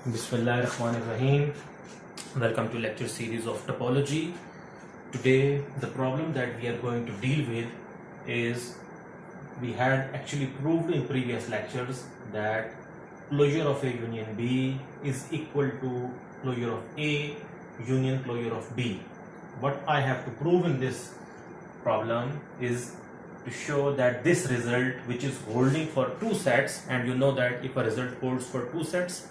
Bismillahirrahmanirrahim. Welcome to lecture series of topology. Today the problem that we are going to deal with is, we had actually proved in previous lectures that closure of A union B is equal to closure of A union closure of B. What I have to prove in this problem is to show that this result, which is holding for two sets, and you know that if a result holds for two sets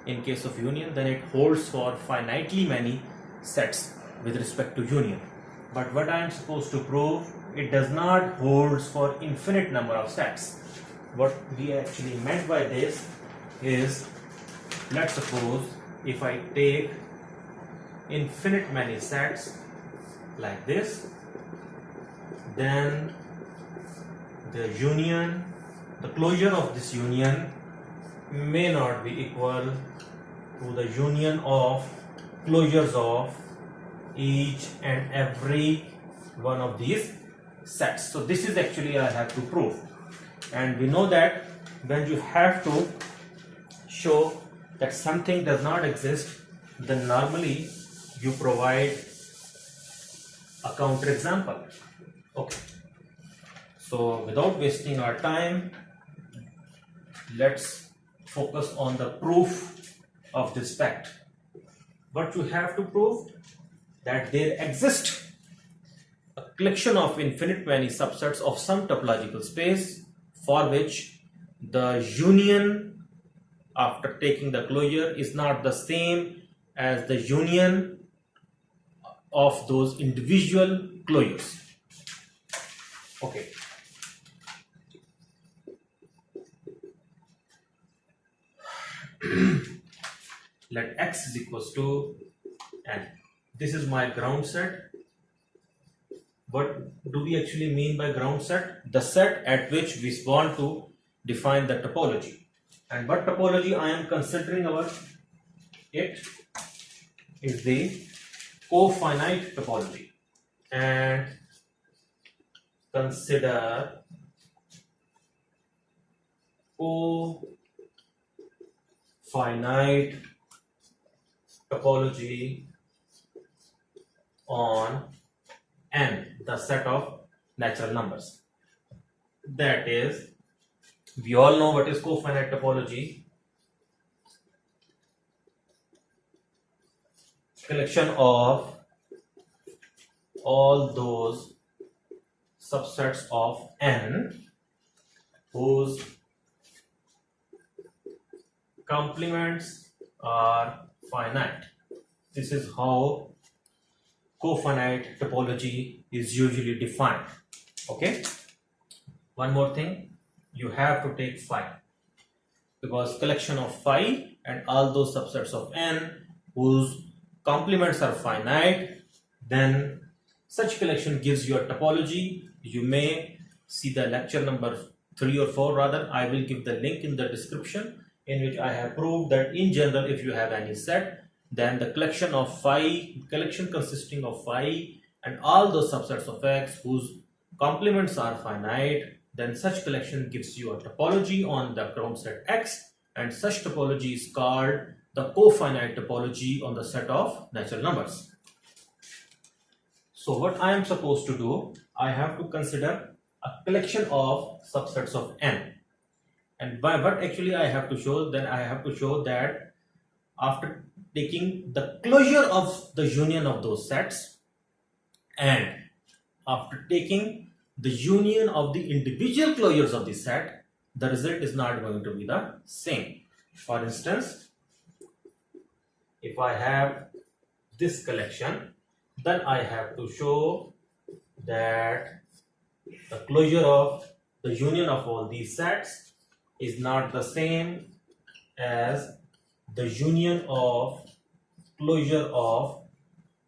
in case of union, then it holds for finitely many sets with respect to union. But what I am supposed to prove, it does not holds for infinite number of sets. What we actually meant by this is, let's suppose if I take infinite many sets like this, then the closure of this union may not be equal to the union of closures of each and every one of these sets. So this is actually I have to prove, and we know that when you have to show that something does not exist, then normally you provide a counterexample. Okay, so without wasting our time, let's focus on the proof of this fact. What you have to prove, that there exists a collection of infinite many subsets of some topological space for which the union after taking the closure is not the same as the union of those individual closures. Okay. Let x is equals to n. This is my ground set. What do we actually mean by ground set? The set at which we want to define the topology. And what topology I am considering about it is the cofinite topology. And consider cofinite topology on n, the set of natural numbers. That is, we all know what is cofinite topology. Collection of all those subsets of n whose complements are finite. This is how cofinite topology is usually defined. Okay, one more thing, you have to take phi, because collection of phi and all those subsets of n whose complements are finite, then such collection gives you a topology. You may see the lecture number 3 or 4, rather I will give the link in the description, in which I have proved that in general if you have any set, then the collection consisting of phi and all those subsets of x whose complements are finite, then such collection gives you a topology on the ground set x, and such topology is called the cofinite topology on the set of natural numbers. So what I am supposed to do, I have to consider a collection of subsets of n. And by what actually I have to show, then I have to show that after taking the closure of the union of those sets and after taking the union of the individual closures of the set, the result is not going to be the same. For instance, if I have this collection, then I have to show that the closure of the union of all these sets is not the same as the union of closure of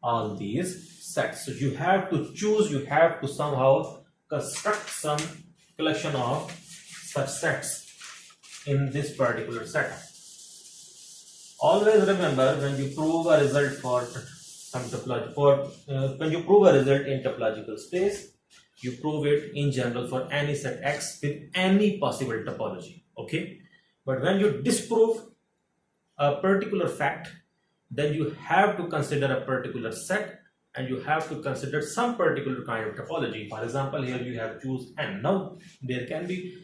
all these sets. So you have to choose, you have to somehow construct some collection of such sets in this particular setup. Always remember, when you prove a result for some topology, when you prove a result in topological space, you prove it in general for any set X with any possible topology. Okay, but when you disprove a particular fact, then you have to consider a particular set and you have to consider some particular kind of topology. For example, here you have choose n. Now there can be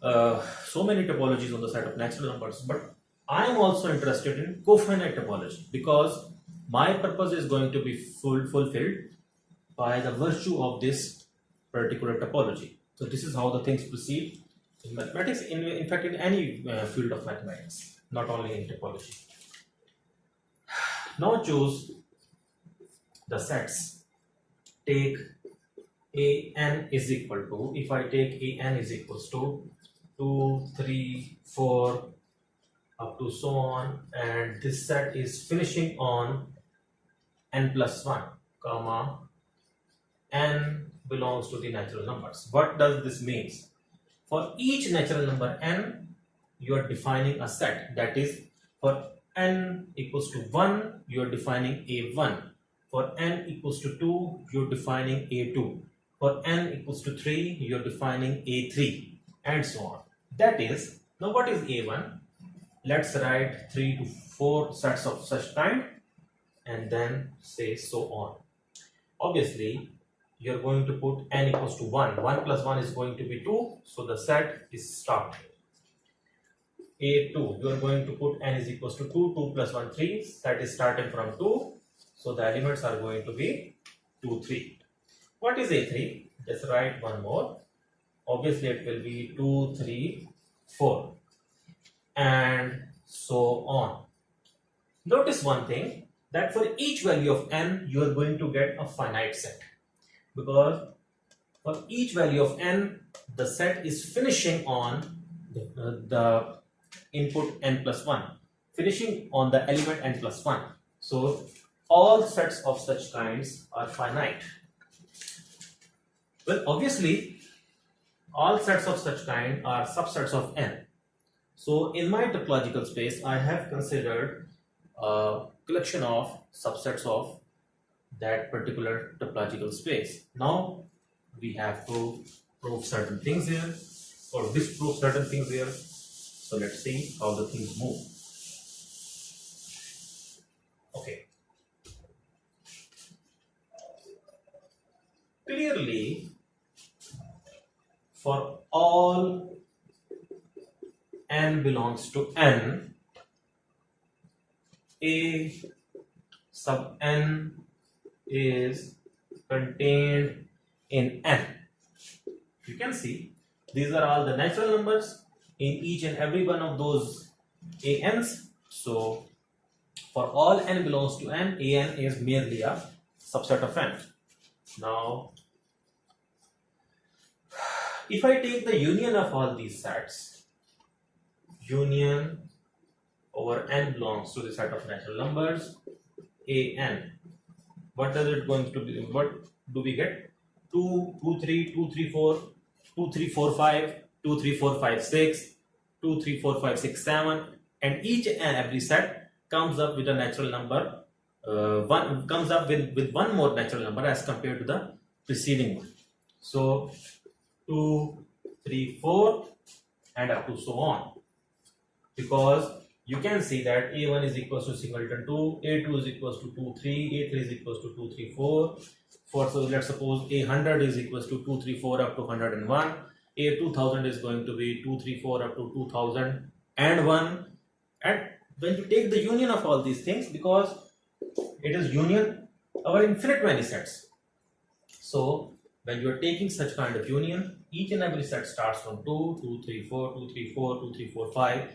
so many topologies on the set of natural numbers, but I am also interested in cofinite topology because my purpose is going to be fulfilled by the virtue of this particular topology. So this is how the things proceed in mathematics, in fact in any field of mathematics, not only in topology. Now choose the sets. Take an is equal to, if I take an is equals to 2, 3, 4 up to so on, and this set is finishing on n plus 1 comma n belongs to the natural numbers. What does this mean? For each natural number n, you are defining a set. That is, for n equals to 1, you are defining a1. For n equals to 2, you are defining a2. For n equals to 3, you are defining a3, and so on. That is, now what is a1? Let's write 3 to 4 sets of such kind and then say so on. Obviously, you're going to put n equals to 1. 1 plus 1 is going to be 2, so the set is stopped. A2, you're going to put n is equals to 2, 2 plus 1, 3, set is starting from 2, so the elements are going to be 2, 3. What is A3? Just write one more. Obviously, it will be 2, 3, 4, and so on. Notice one thing, that for each value of n, you are going to get a finite set, because for each value of n, the set is finishing on the input n plus 1, finishing on the element n plus 1. So all sets of such kinds are finite. Well, obviously, all sets of such kind are subsets of n. So in my topological space, I have considered a collection of subsets of that particular topological space. Now we have to prove certain things here or disprove certain things here. So let's see how the things move. Okay. Clearly, for all n belongs to n, A sub n is contained in n. You can see these are all the natural numbers in each and every one of those ans. So for all n belongs to n, an is merely a subset of n. Now, if I take the union of all these sets, union over n belongs to the set of natural numbers an. What does it going to be? What do we get? 2, 2, 3, 2, 3, 4, 2, 3, 4, 5, 2, 3, 4, 5, 6, 2, 3, 4, 5, 6, 7, and each and every set comes up with a natural number. One comes up with one more natural number as compared to the preceding one. So 2, 3, 4, and up to so on. Because you can see that a1 is equals to singleton 2, a2 is equals to 2, 3, a3 is equals to 2, 3, 4. So let's suppose a100 is equals to 2, 3, 4 up to 101. A2000 is going to be 2, 3, 4 up to 2001. And when you take the union of all these things, because it is union over infinite many sets. So when you are taking such kind of union, each and every set starts from 2, 2, 3, 4, 2, 3, 4, 2, 3, 4, 5.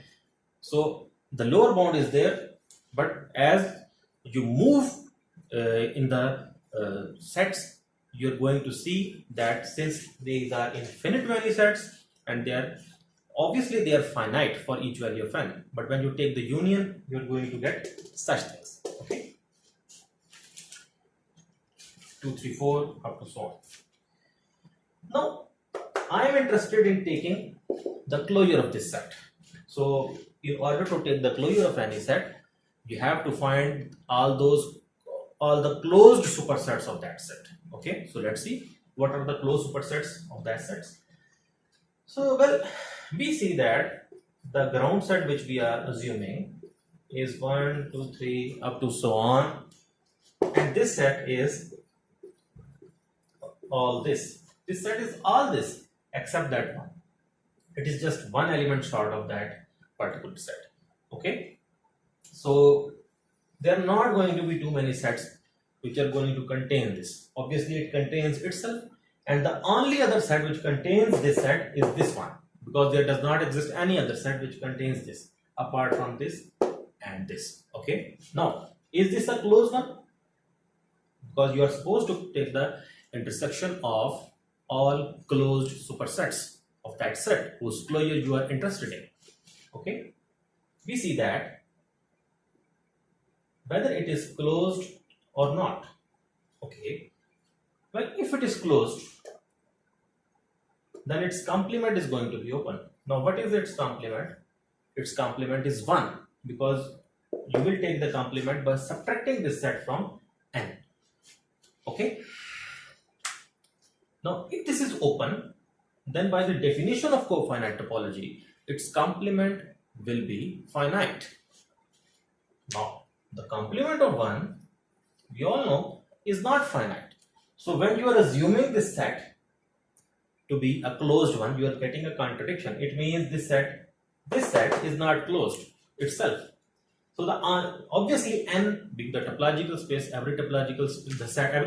So the lower bound is there, but as you move in the sets, you're going to see that since these are infinite many sets and they are obviously they are finite for each value of n, but when you take the union, you're going to get such things. Okay, 2, 3, 4 up to so on. Now I am interested in taking the closure of this set. So in order to take the closure of any set, you have to find all the closed supersets of that set. Okay, so let's see what are the closed supersets of that sets. So well, we see that the ground set which we are assuming is 1, 2, 3 up to so on, and this set is all this. This set is all this except that one. It is just one element short of that particular set. Okay, so there are not going to be too many sets which are going to contain this. Obviously it contains itself, and the only other set which contains this set is this one, because there does not exist any other set which contains this apart from this and this. Okay, now is this a closed one? Because you are supposed to take the intersection of all closed supersets of that set whose closure you are interested in. Okay, we see that whether it is closed or not. Okay, well, if it is closed, then its complement is going to be open. Now what is its complement? Its complement is 1, because you will take the complement by subtracting this set from n. Okay, now if this is open, then by the definition of cofinite topology, its complement will be finite. Now the complement of 1, we all know, is not finite. So when you are assuming this set to be a closed one, you are getting a contradiction. It means this set is not closed itself. So the obviously n being the topological space, every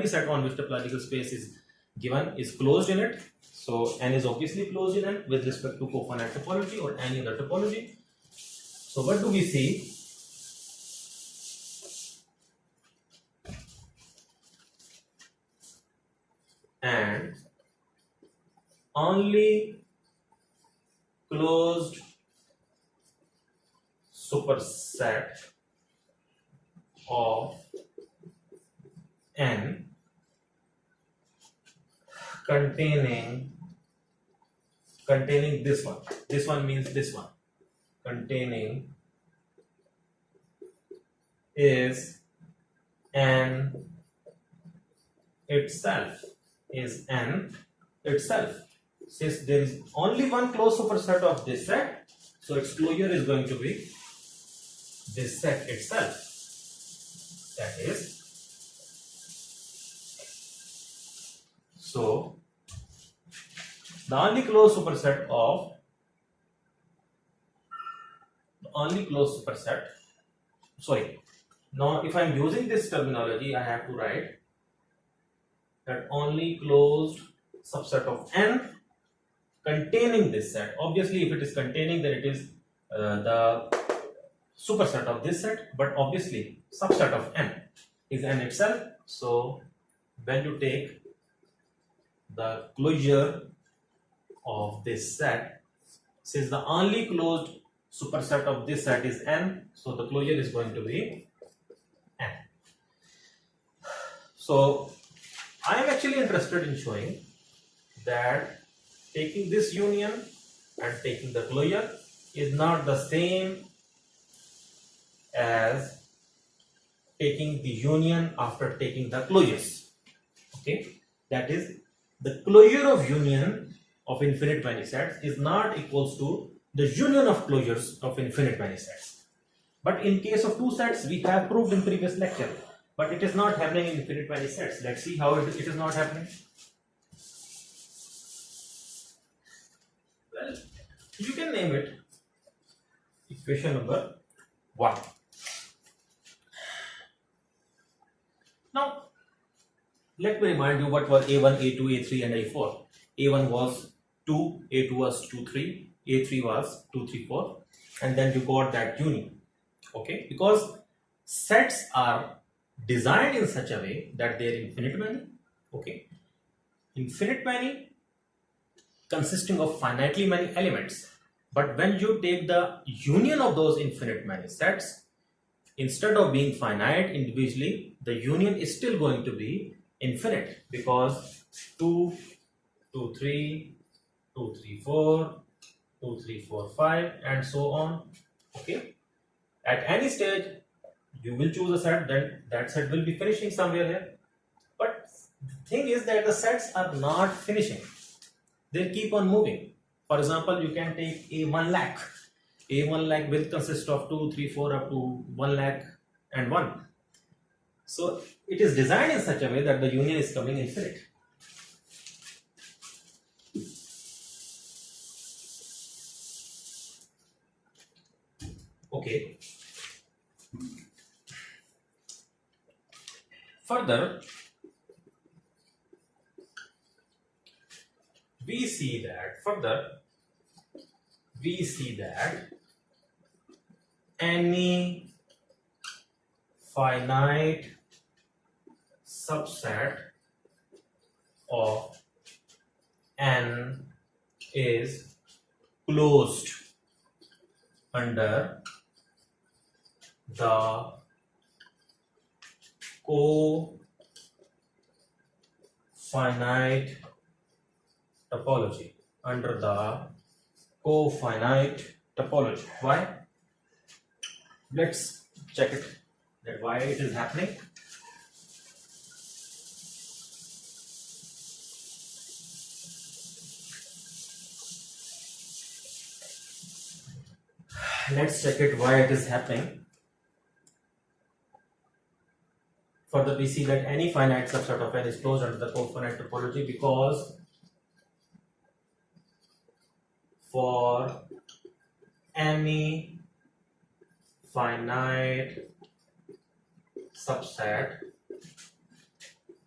set on which topological space is given is closed in it. So n is obviously closed in n with respect to cofinite topology or any other topology. So what do we see? And only closed superset of n containing this one. This one means this one. Containing is n itself. Since there is only one closed superset of this set, so its closure is going to be this set itself. That is, so the only closed superset, sorry, now if I am using this terminology, I have to write that only closed subset of n containing this set. Obviously if it is containing, then it is the superset of this set, but obviously subset of n is n itself. So when you take the closure of this set, since the only closed superset of this set is n, so the closure is going to be n. So I am actually interested in showing that taking this union and taking the closure is not the same as taking the union after taking the closures. Okay, that is, the closure of union of infinite many sets is not equals to the union of closures of infinite many sets. But in case of two sets, we have proved in previous lecture, but it is not happening in infinite many sets. Let's see how it is not happening. Well, you can name it equation number 1. Now, let me remind you what were A1, A2, A3 and A4. A1 was 2, A2 was 2, 3, A3 was 2, 3, 4, and then you got that union. Okay, because sets are designed in such a way that they are infinite many. Okay, infinite many consisting of finitely many elements. But when you take the union of those infinite many sets, instead of being finite individually, the union is still going to be infinite, because 2, 2, 3, 2, 3, 4, 2, 3, 4, 5 and so on. Okay, at any stage you will choose a set, then that set will be finishing somewhere here. But the thing is that the sets are not finishing, they keep on moving. For example, you can take a 1 lakh. A1 lakh will consist of 2, 3, 4 up to 1 lakh and 1. So it is designed in such a way that the union is coming infinite. Okay. Further, we see that any finite subset of n is closed under the cofinite topology. Why? Let's check it, that why it is happening. Let's check it why it is happening. Further, we see that any finite subset of n is closed under the cofinite topology because for any finite subset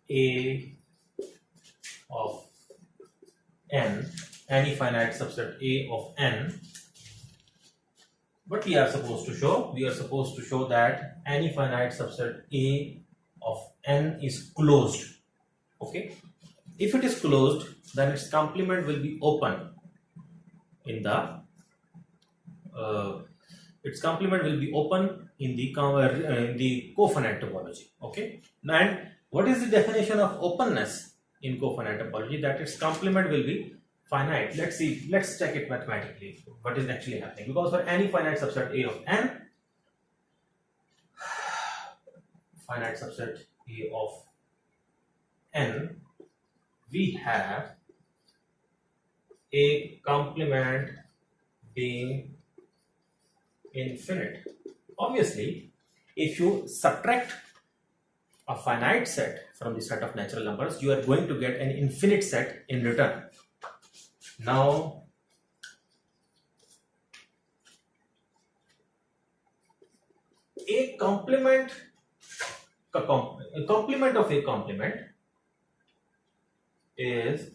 A of n, any finite subset A of n, what we are supposed to show? We are supposed to show that any finite subset A of n is closed. Okay, if it is closed, then its complement will be open in the cofinite topology. Okay, and what is the definition of openness in cofinite topology? That its complement will be finite. Let's check it mathematically what is actually happening, because for any finite subset A of n, we have a complement being infinite. Obviously, if you subtract a finite set from the set of natural numbers, you are going to get an infinite set in return. Now, a complement of a complement is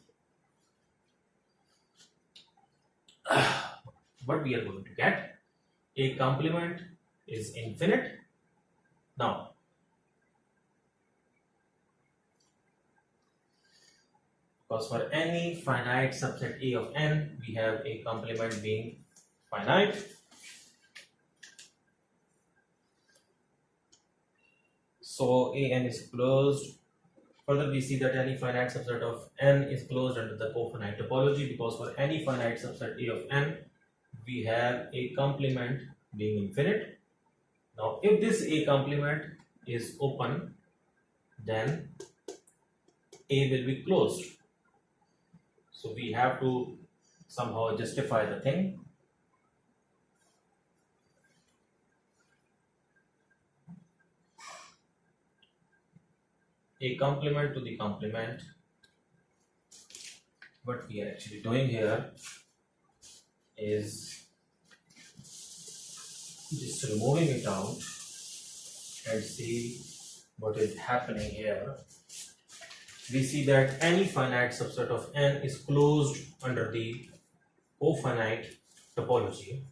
what we are going to get. A complement is infinite. Now, because for any finite subset A of n, we have a complement being finite. So an is closed. Further, we see that any finite subset of n is closed under the cofinite topology, because for any finite subset A of n, we have a complement being infinite. Now, if this A complement is open, then A will be closed. So we have to somehow justify the thing. A complement to the complement. What we are actually doing here is just removing it out and see what is happening here. We see that any finite subset of n is closed under the cofinite topology.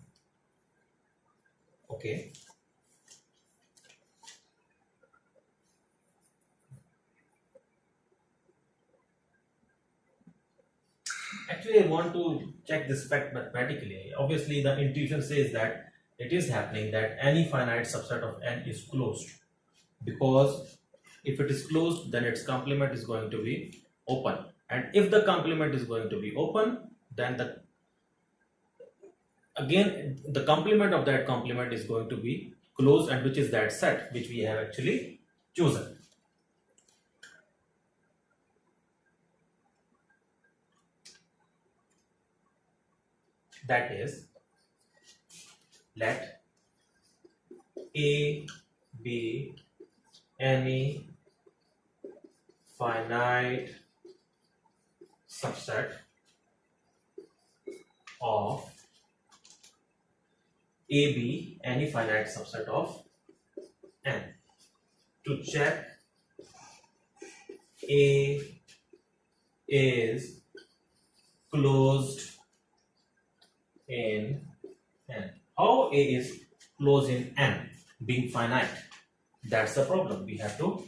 Okay. Actually, I want to check this fact mathematically. Obviously, the intuition says that it is happening that any finite subset of n is closed, because if it is closed, then its complement is going to be open, and if the complement is going to be open, then the complement of that complement is going to be closed, and which is that set which we have actually chosen. That is, let A be any finite subset of A be any finite subset of N. To check A is closed in N. How A is closed in N being finite? That's the problem we have to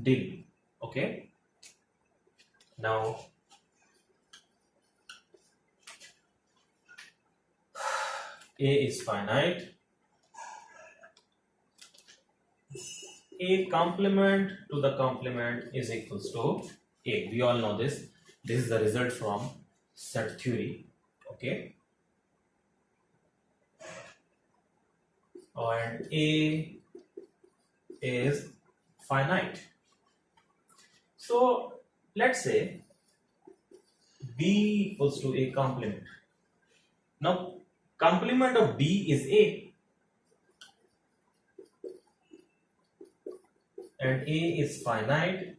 deal with. Okay. Now A is finite. A complement to the complement is equals to A. We all know this. This is the result from set theory. Okay. And A is finite. So let's say B equals to A complement. Now complement of B is A. And A is finite.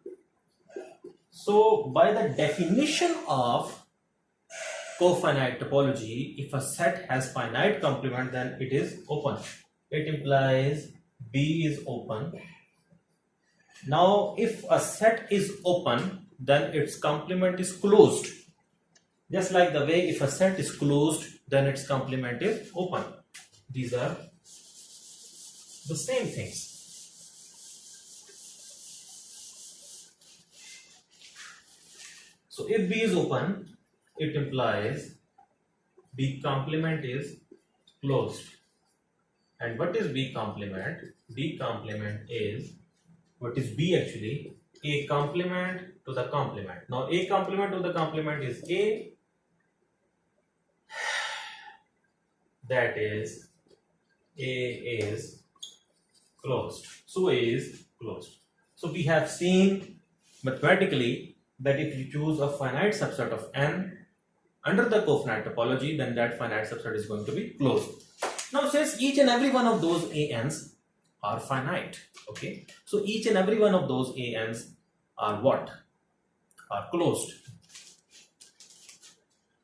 So by the definition of cofinite topology, if a set has finite complement, then it is open. It implies B is open. Now if a set is open, then its complement is closed. Just like the way if a set is closed, then its complement is open. These are the same things. So if B is open, it implies B complement is closed. And what is B complement? B complement is, what is B actually? A complement to the complement. Now A complement to the complement is A. That is, A is closed. So A is closed. So we have seen mathematically that if you choose a finite subset of N under the cofinite topology, then that finite subset is going to be closed. Now since each and every one of those ANs are finite, okay, so each and every one of those ANs are what? Are closed.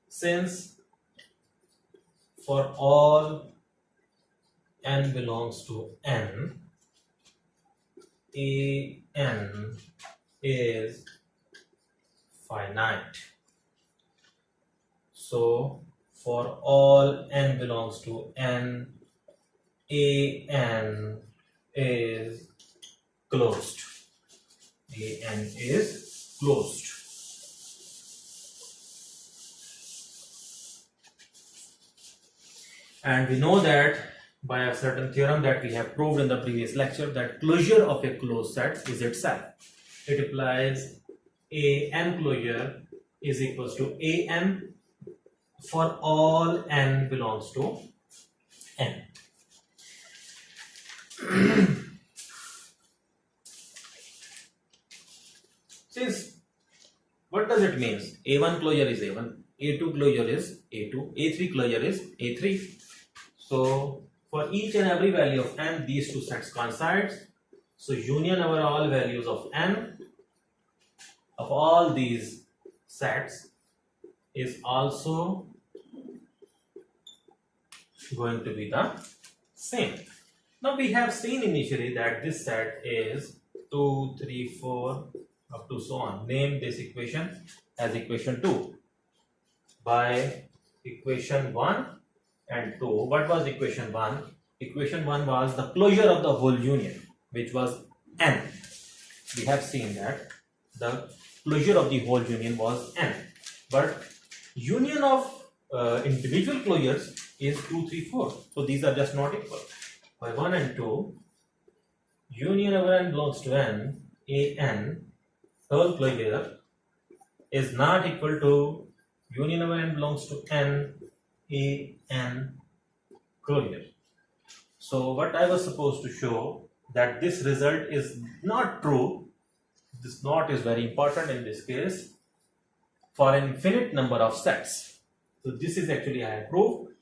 Since for all N belongs to N, AN is finite. So for all N belongs to N, AN is closed. AN is closed. And we know that by a certain theorem that we have proved in the previous lecture, that closure of a closed set is itself. It implies AN closure is equals to AN for all N belongs to N. Since what does it mean? A1 closure is A1, A2 closure is A2, A3 closure is A3. So for each and every value of N, these two sets coincides. So union over all values of N of all these sets is also going to be the same. Now we have seen initially that this set is 2, 3, 4 up to so on. Name this equation as equation 2. By equation 1 and 2, what was equation 1? Equation 1 was the closure of the whole union, which was N. We have seen that the closure of the whole union was N. But union of individual closures is 2, 3, 4. So these are just not equal. By 1 and 2, union over N belongs to N, AN, whole closure is not equal to union over N belongs to N, AN closure. So what I was supposed to show that this result is not true. This not is very important in this case for an infinite number of sets. So this is actually I have proved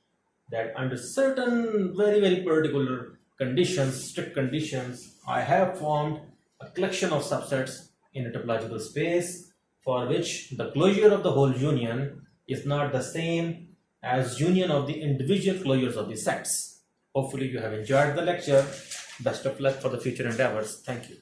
that under certain very particular conditions, strict conditions, I have formed a collection of subsets in a topological space for which the closure of the whole union is not the same as union of the individual closures of the sets. Hopefully you have enjoyed the lecture. Best of luck for the future endeavors. Thank you.